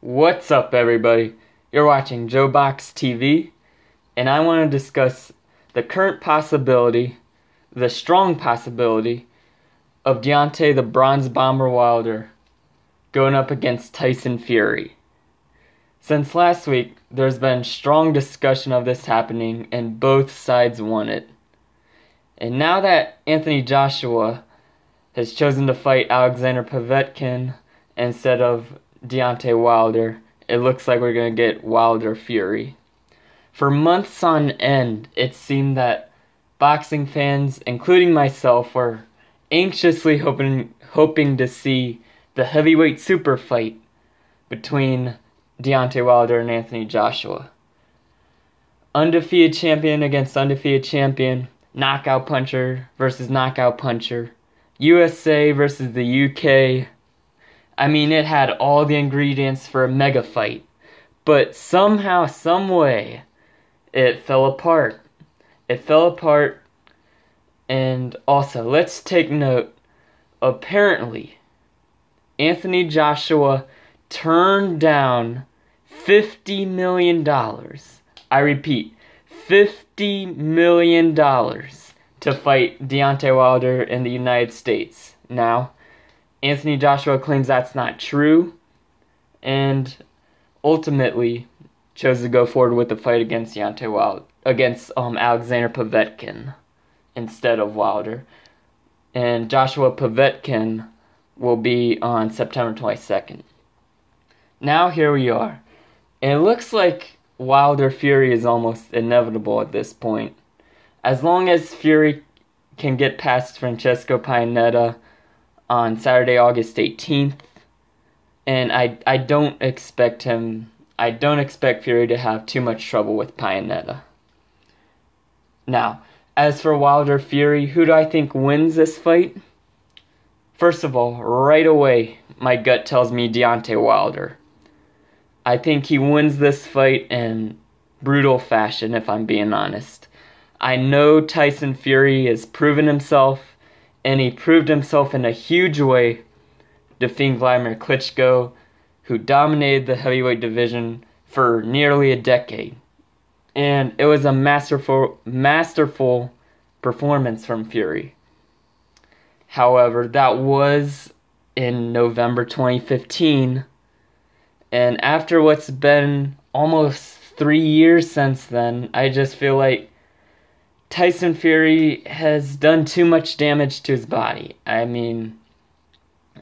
What's up, everybody? You're watching JoeBox TV, and I want to discuss the current possibility, the strong possibility, of Deontay the Bronze Bomber Wilder going up against Tyson Fury. Since last week, there's been strong discussion of this happening, and both sides want it. And now that Anthony Joshua has chosen to fight Alexander Povetkin instead of Deontay Wilder, it looks like we're going to get Wilder Fury. For months on end, it seemed that boxing fans, including myself, were anxiously hoping to see the heavyweight super fight between Deontay Wilder and Anthony Joshua. Undefeated champion against undefeated champion, knockout puncher versus knockout puncher, USA versus the UK. I mean, it had all the ingredients for a mega fight, but somehow, some way, it fell apart. And also, let's take note, apparently, Anthony Joshua turned down $50 million. I repeat, $50 million to fight Deontay Wilder in the United States. Now, Anthony Joshua claims that's not true, and ultimately chose to go forward with the fight against Alexander Povetkin instead of Wilder. And Joshua Povetkin will be on September 22nd. Now here we are. And it looks like Wilder Fury is almost inevitable at this point. As long as Fury can get past Francesco Pianeta on Saturday, August 18th, and I don't expect Fury to have too much trouble with Pianeta. Now, as for Wilder Fury, who do I think wins this fight? First of all, right away, my gut tells me Deontay Wilder. I think he wins this fight in brutal fashion, if I'm being honest. I know Tyson Fury has proven himself, and he proved himself in a huge way, defeating Vladimir Klitschko, who dominated the heavyweight division for nearly a decade. And it was a masterful performance from Fury. However, that was in November 2015, and after what's been almost 3 years since then, I just feel like Tyson Fury has done too much damage to his body. I mean,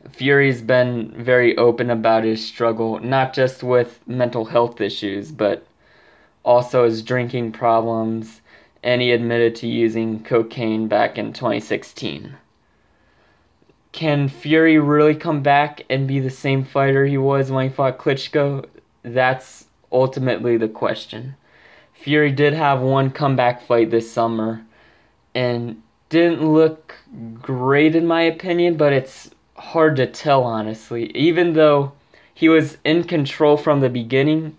Fury's been very open about his struggle, not just with mental health issues, but also his drinking problems, and he admitted to using cocaine back in 2016. Can Fury really come back and be the same fighter he was when he fought Klitschko? That's ultimately the question. Fury did have one comeback fight this summer, and didn't look great in my opinion, but it's hard to tell, honestly. Even though he was in control from the beginning,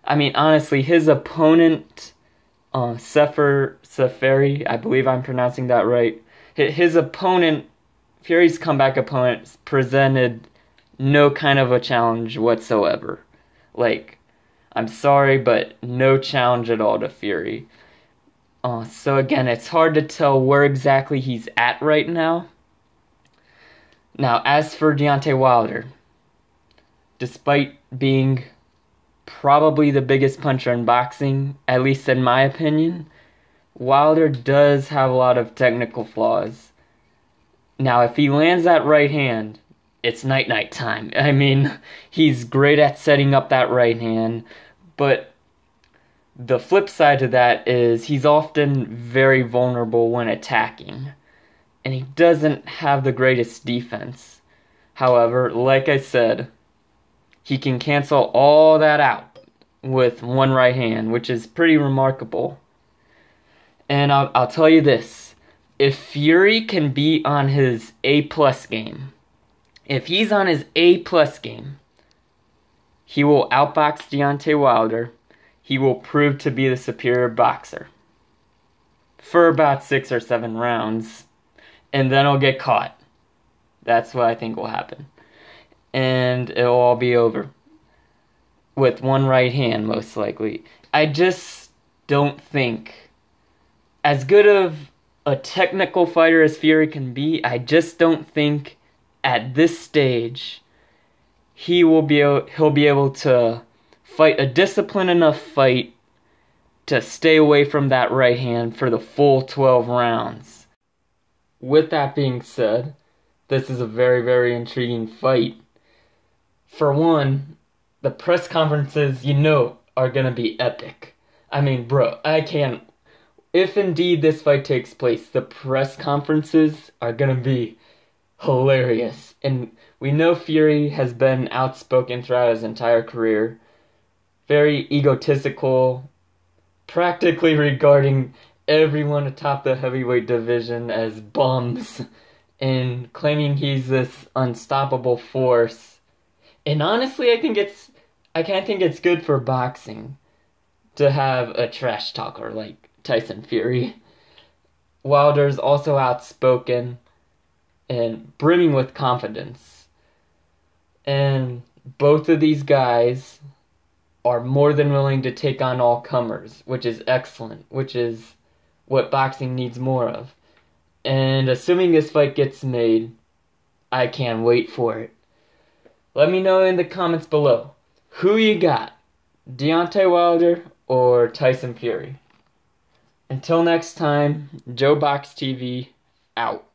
I mean, honestly, his opponent, Sefer Seferi, I believe I'm pronouncing that right, his opponent, Fury's comeback opponent, presented no kind of a challenge whatsoever. Like, I'm sorry, but no challenge at all to Fury. So again, it's hard to tell where exactly he's at right now. Now, as for Deontay Wilder, despite being probably the biggest puncher in boxing, at least in my opinion, Wilder does have a lot of technical flaws. Now, if he lands that right hand, it's night-night time. I mean, he's great at setting up that right hand, but the flip side to that is he's often very vulnerable when attacking, and he doesn't have the greatest defense. However, like I said, he can cancel all that out with one right hand, which is pretty remarkable. And I'll tell you this, if Fury can be on his A-plus game, if he's on his A-plus game, he will outbox Deontay Wilder. He will prove to be the superior boxer for about 6 or 7 rounds, and then he'll get caught. That's what I think will happen. And it'll all be over. with one right hand, most likely. I just don't think, as good of a technical fighter as Fury can be, I just don't think at this stage he'll be able to fight a disciplined enough fight to stay away from that right hand for the full 12 rounds. With that being said, this is a very, very intriguing fight. For one, the press conferences, are gonna be epic. I mean, bro, if indeed this fight takes place, the press conferences are gonna be hilarious. And we know Fury has been outspoken throughout his entire career, very egotistical, practically regarding everyone atop the heavyweight division as bums, and claiming he's this unstoppable force. And honestly, I think it's good for boxing to have a trash talker like Tyson Fury. Wilder's also outspoken and brimming with confidence. And both of these guys are more than willing to take on all comers, which is excellent, which is what boxing needs more of. And assuming this fight gets made, I can't wait for it. Let me know in the comments below, who you got, Deontay Wilder or Tyson Fury? Until next time, Joe Box TV, out.